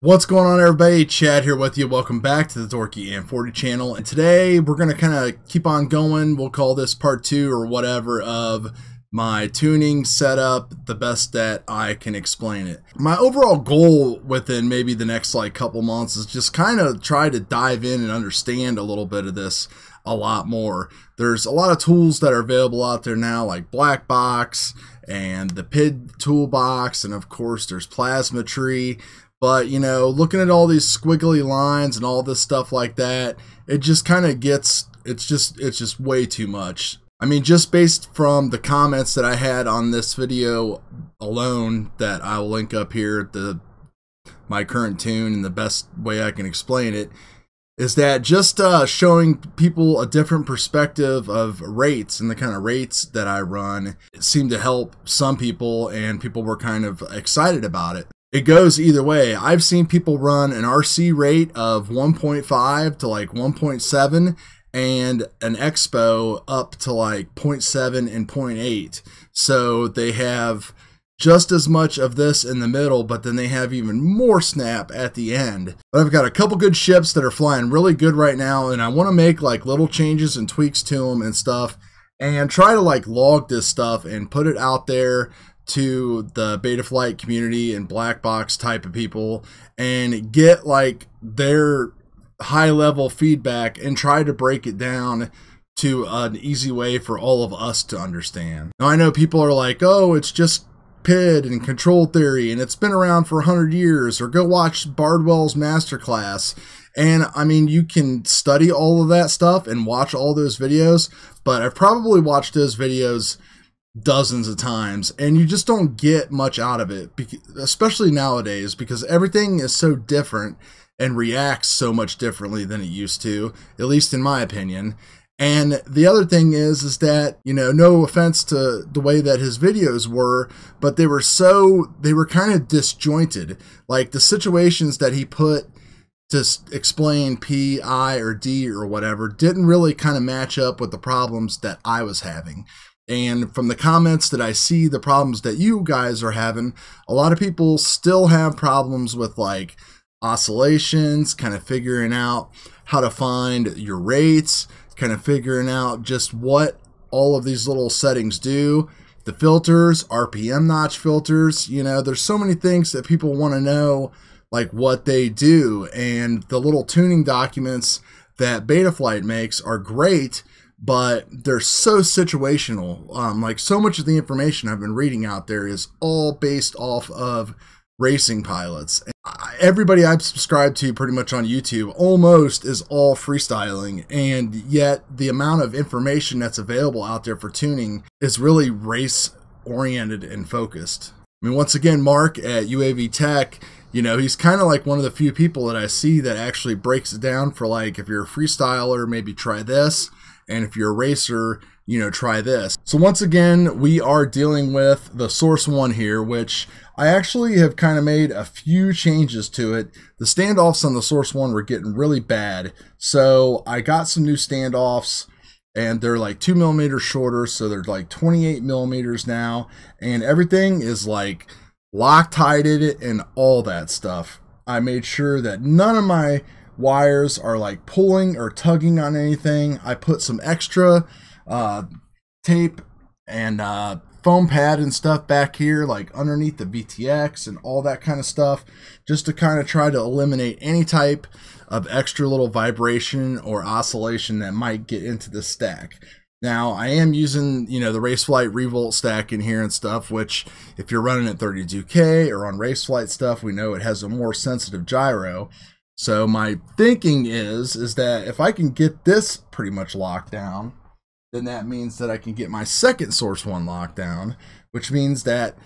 What's going on, everybody? Chad here with you. Welcome back to the Dorky and 40 channel. And today we're going to kind of keep on going. We'll call this part 2 or whatever of my tuning setup the best that I can explain it. My overall goal within maybe the next couple months is just kind of try to dive in and understand a little bit of this a lot more. There's a lot of tools that are available out there now, like Black Box and the Pids toolbox, and of course there's Plasma Tree. But, you know, looking at all these squiggly lines and all this stuff like that, it just kind of gets, it's just way too much. I mean, just based from the comments that I had on this video alone that I will link up here, my current tune and the best way I can explain it, is that just showing people a different perspective of rates and the kind of rates that I run, it seemed to help some people, and people were kind of excited about it. It goes either way. I've seen people run an RC rate of 1.5 to 1.7 and an expo up to 0.7 and 0.8. So they have just as much of this in the middle, but then they have even more snap at the end. But I've got a couple good ships that are flying really good right now, and I want to make little changes and tweaks to them and stuff, and try to log this stuff and put it out there to the Betaflight community and black box type of people, and get their high level feedback and try to break it down to an easy way for all of us to understand. Now I know people are like, oh, it's just PID and control theory and it's been around for 100 years, or go watch Bardwell's masterclass. And I mean, you can study all of that stuff and watch all those videos, but I've probably watched those videos dozens of times, and you just don't get much out of it, especially nowadays, because everything is so different and reacts so much differently than it used to, at least in my opinion. And the other thing is that, you know, no offense to the way that his videos were, but they were kind of disjointed. Like the situations that he put to explain P, I, or D or whatever didn't really kind of match up with the problems that I was having. And from the comments that I see, the problems that you guys are having, a lot of people still have problems with oscillations, kind of figuring out how to find your rates, kind of figuring out just what all of these little settings do. The filters, RPM notch filters, you know, there's so many things that people want to know, what they do. And the little tuning documents that Betaflight makes are great, but they're so situational. So much of the information I've been reading out there is all based off of racing pilots. Everybody I've subscribed to pretty much on YouTube almost is all freestyling, and yet the amount of information that's available out there for tuning is really race oriented and focused. I mean, once again, Mark at UAV Tech, you know, he's kind of one of the few people that I see that actually breaks it down for if you're a freestyler, maybe try this. And if you're a racer, you know, try this. So once again, we are dealing with the Source 1 here, which I actually have kind of made a few changes to it. The standoffs on the Source 1 were getting really bad. So I got some new standoffs, and they're 2 millimeters shorter. So they're 28 millimeters now. And everything is Loctited and all that stuff. I made sure that none of my wires are pulling or tugging on anything. I put some extra tape and foam pad and stuff back here, underneath the VTX and all that kind of stuff, just to kind of try to eliminate any type of extra little vibration or oscillation that might get into the stack. Now I am using, you know, the Raceflight Revolt stack in here and stuff, which if you're running at 32K or on Raceflight stuff, we know it has a more sensitive gyro. So my thinking is that if I can get this pretty much locked down, then that means that I can get my second Source 1 locked down, which means that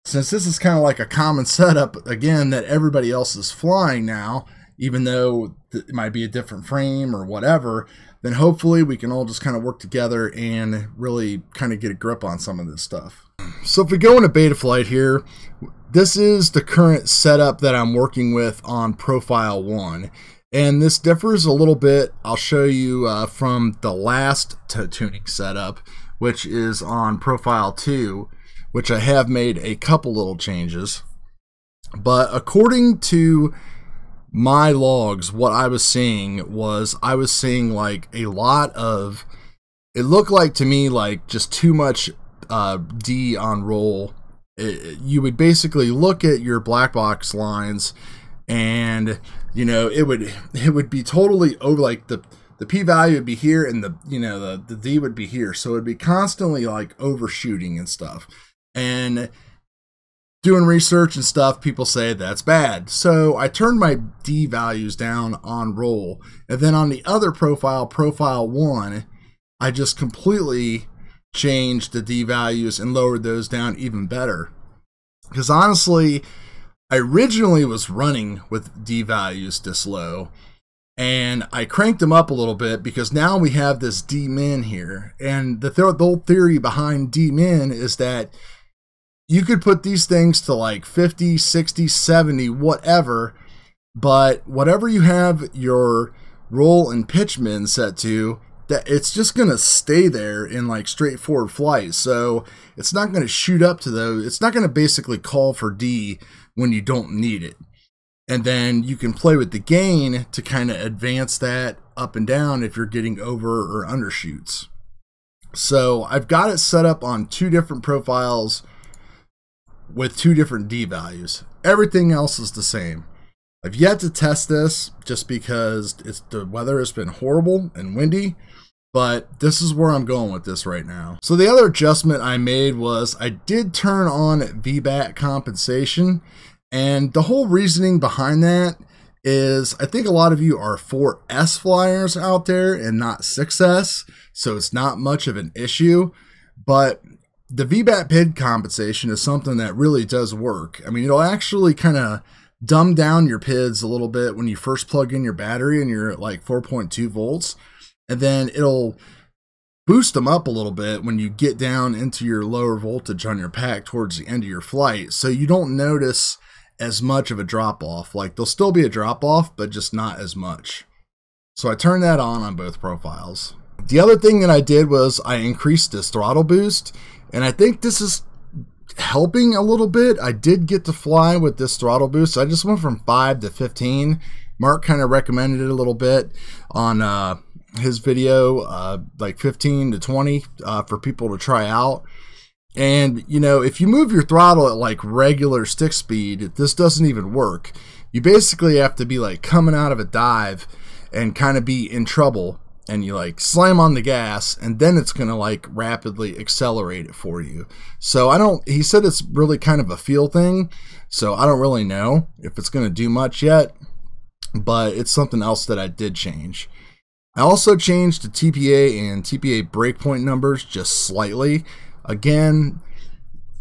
since this is kind of a common setup, again, that everybody else is flying now, even though it might be a different frame or whatever, then hopefully we can all just kind of work together and really kind of get a grip on some of this stuff. So if we go into Betaflight here, this is the current setup that I'm working with on Profile 1. And this differs a little bit. I'll show you from the last tuning setup, which is on Profile 2, which I have made a couple little changes. But according to my logs, what I was seeing was like a lot of, it looked like to me like just too much D on roll. You would basically look at your black box lines, and you know it would be totally over, like the p-value would be here and the D would be here, so it'd be constantly like overshooting and stuff. And doing research and stuff, people say that's bad. So I turned my D values down on roll, and then on the other profile 1, I just completely changed the D values and lowered those down even better. Because honestly, I originally was running with D values this low, and I cranked them up a little bit because now we have this D min here. And the whole theory behind D min is that you could put these things to like 50, 60, 70, whatever, but whatever you have your roll and pitch min set to, that it's just going to stay there in like straightforward flight. So it's not going to shoot up to those. It's not going to basically call for D when you don't need it. And then you can play with the gain to kind of advance that up and down if you're getting over or undershoots. So I've got it set up on 2 different profiles with 2 different D values. Everything else is the same. I've yet to test this just because the weather has been horrible and windy, but this is where I'm going with this right now. So the other adjustment I made was I did turn on VBAT compensation, and the whole reasoning behind that is I think a lot of you are 4S flyers out there and not 6S, so it's not much of an issue, but the VBAT PID compensation is something that really does work. I mean, it'll actually kind of dumb down your PIDs a little bit when you first plug in your battery and you're at like 4.2 volts. And then it'll boost them up a little bit when you get down into your lower voltage on your pack towards the end of your flight. So you don't notice as much of a drop off. Like there'll still be a drop off, but just not as much. So I turned that on both profiles. The other thing that I did was I increased this throttle boost. And I think this is helping a little bit. I did get to fly with this throttle boost. I just went from 5 to 15. Mark kind of recommended it a little bit on his video, like 15 to 20 for people to try out. And, you know, if you move your throttle at like regular stick speed, this doesn't even work. You basically have to be like coming out of a dive and kind of be in trouble, and you like slam on the gas, and then it's going to like rapidly accelerate it for you. So he said it's really kind of a feel thing, so I don't really know if it's going to do much yet, but it's something else that I did change. I also changed the TPA and TPA breakpoint numbers just slightly. Again,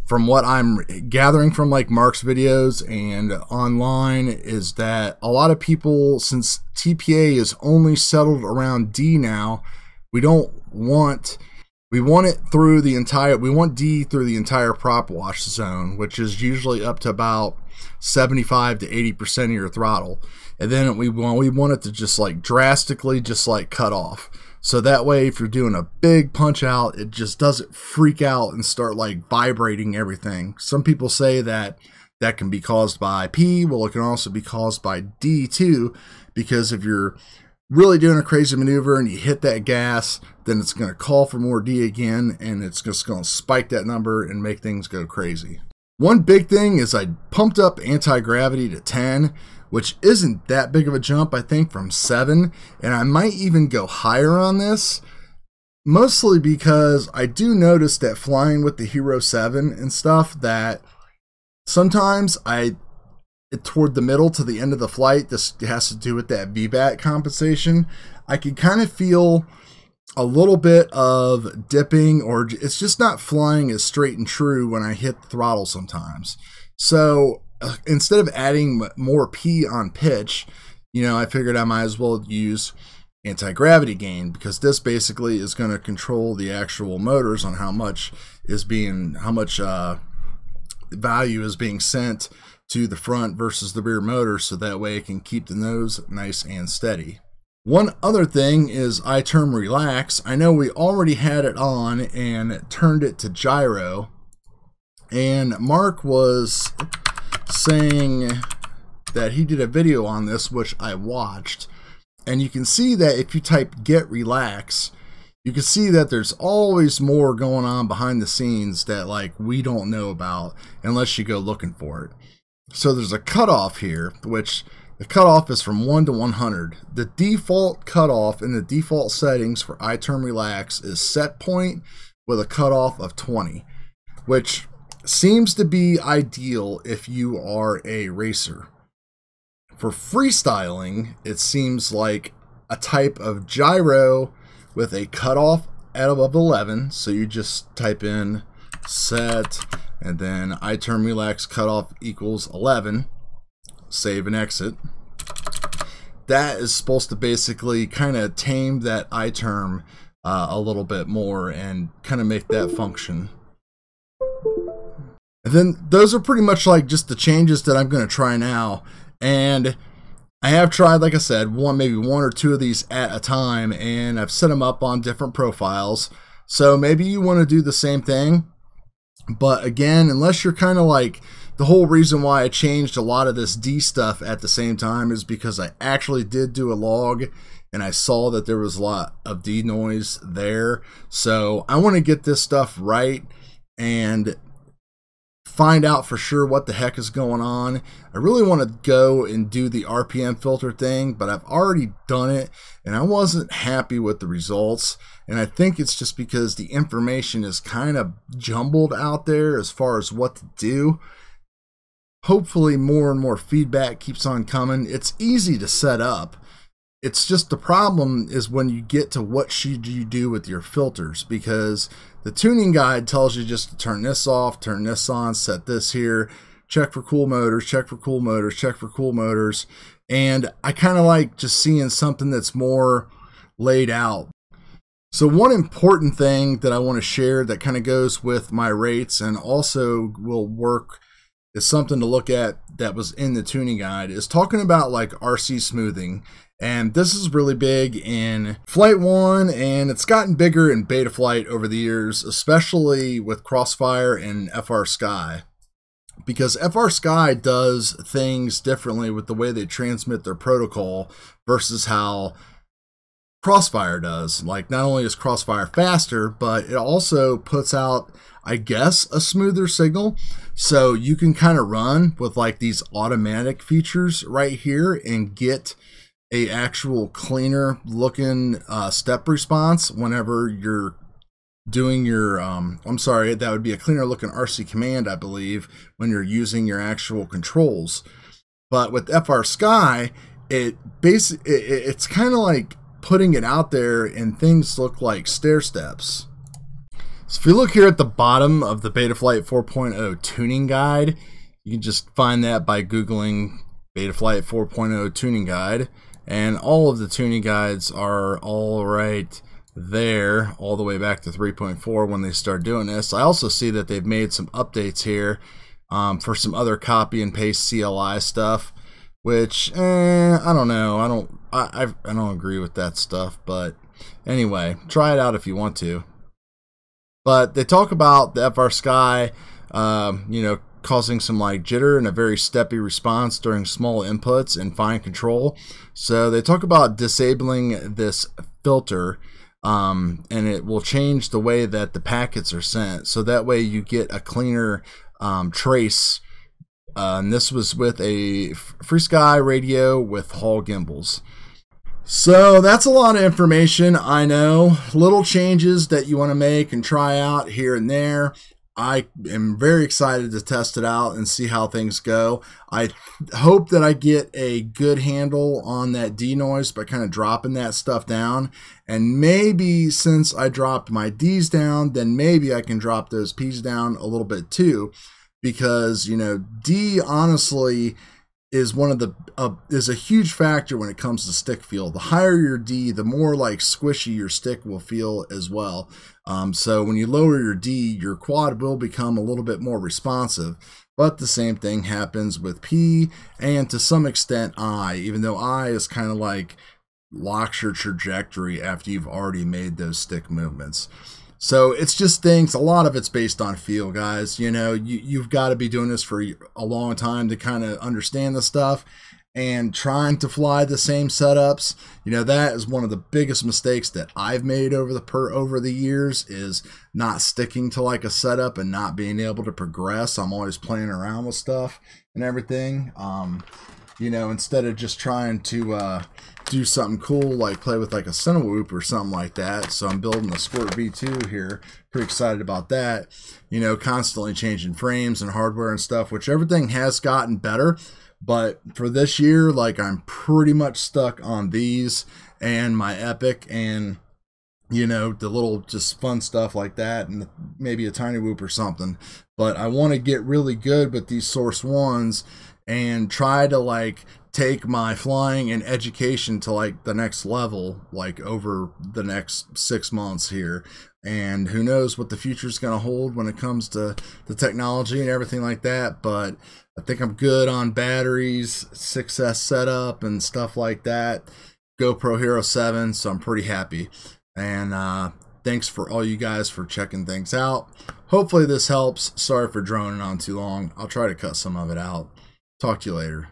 from what I'm gathering from like Mark's videos and online, is that a lot of people, since TPA is only settled around D now, we want it through the entire, we want D through the entire prop wash zone, which is usually up to about 75 to 80% of your throttle. And then we want it to just like drastically just like cut off. So that way, if you're doing a big punch out, it just doesn't freak out and start like vibrating everything. Some people say that that can be caused by P. Well, it can also be caused by D too, because if you're really doing a crazy maneuver and you hit that gas, then it's going to call for more D again, and it's just going to spike that number and make things go crazy. One big thing is I pumped up anti-gravity to 10, which isn't that big of a jump, I think, from 7, and I might even go higher on this, mostly because I do notice that flying with the Hero 7 and stuff, that sometimes toward the middle to the end of the flight, this has to do with that VBAT compensation, I can kind of feel a little bit of dipping, or it's just not flying as straight and true when I hit the throttle sometimes. So instead of adding more P on pitch, you know, I figured I might as well use anti-gravity gain, because this basically is going to control the actual motors on how much value is being sent to the front versus the rear motor, so that way it can keep the nose nice and steady. One other thing is iTerm relax. I know we already had it on and turned it to gyro, and Mark was saying that he did a video on this, which I watched, and you can see that if you type get relax, you can see that there's always more going on behind the scenes that like we don't know about unless you go looking for it. So there's a cutoff here, which the cutoff is from 1 to 100. The default cutoff in the default settings for iTerm Relax is set point with a cutoff of 20, which seems to be ideal if you are a racer. For freestyling, it seems like a type of gyro with a cutoff at above 11. So you just type in set and then iTerm Relax cutoff equals 11. Save and exit. That is supposed to basically kind of tame that iTerm a little bit more and kind of make that function. And then those are pretty much like just the changes that I'm going to try now. And I have tried, like I said, maybe one or two of these at a time, and I've set them up on different profiles. So maybe you want to do the same thing. But again, unless you're kind of like, the whole reason why I changed a lot of this D stuff at the same time is because I actually did do a log and I saw that there was a lot of D noise there. So I want to get this stuff right and find out for sure what the heck is going on. I really want to go and do the RPM filter thing, but I've already done it and I wasn't happy with the results. And I think it's just because the information is kind of jumbled out there as far as what to do. Hopefully more and more feedback keeps on coming. It's easy to set up. It's just the problem is when you get to what should you do with your filters, because the tuning guide tells you just to turn this off, turn this on, set this here, check for cool motors, check for cool motors, check for cool motors. And I kind of like just seeing something that's more laid out. So one important thing that I want to share that kind of goes with my rates and also will work is something to look at that was in the tuning guide, is talking about like RC smoothing. And this is really big in Flight 1, and it's gotten bigger in Betaflight over the years, especially with CROSSFIRE and FRSKY. Because FRSKY does things differently with the way they transmit their protocol versus how CROSSFIRE does. Like, not only is CROSSFIRE faster, but it also puts out, I guess, a smoother signal. So you can kind of run with like these automatic features right here and get a actual cleaner looking step response whenever you're doing your I'm sorry, that would be a cleaner looking RC command, I believe, when you're using your actual controls. But with FRSKY, it's kind of like putting it out there and things look like stair steps. So if you look here at the bottom of the Betaflight 4.0 tuning guide, you can just find that by Googling Betaflight 4.0 tuning guide. And all of the tuning guides are all right there, all the way back to 3.4 when they start doing this. I also see that they've made some updates here for some other copy and paste CLI stuff, which I don't know. I don't agree with that stuff, but anyway, try it out if you want to. But they talk about the FRSKY, you know, causing some like jitter and a very steppy response during small inputs and fine control. So they talk about disabling this filter, and it will change the way that the packets are sent. So that way you get a cleaner trace. And this was with a FRSKY radio with Hall gimbals. So that's a lot of information, I know. Little changes that you want to make and try out here and there. I am very excited to test it out and see how things go. I hope that I get a good handle on that denoise by kind of dropping that stuff down. And maybe since I dropped my D's down, then maybe I can drop those P's down a little bit too. Because, you know, D honestly is one of the is a huge factor when it comes to stick feel. The higher your D, the more like squishy your stick will feel as well. So when you lower your D, your quad will become a little bit more responsive. But the same thing happens with P and to some extent I, even though I is kind of like locks your trajectory after you've already made those stick movements. So it's just things, a lot of it's based on feel, guys. You know, you've got to be doing this for a long time to kind of understand the stuff. And trying to fly the same setups, you know, that is one of the biggest mistakes that I've made over the years, is not sticking to like a setup and not being able to progress. I'm always playing around with stuff and everything. You know, instead of just trying to do something cool, like play with like a Cinewhoop or something like that. So I'm building the Squirt V2 here. Pretty excited about that. You know, constantly changing frames and hardware and stuff, which everything has gotten better. But for this year, like, I'm pretty much stuck on these and my Epic and, you know, the little just fun stuff like that, and maybe a Tiny Whoop or something. But I want to get really good with these Source 1s and try to like take my flying and education to like the next level, like over the next 6 months here. And who knows what the future is going to hold when it comes to the technology and everything like that. But I think I'm good on batteries, 6S setup and stuff like that. GoPro Hero 7, so I'm pretty happy. And thanks for all you guys for checking things out. Hopefully this helps. Sorry for droning on too long. I'll try to cut some of it out. Talk to you later.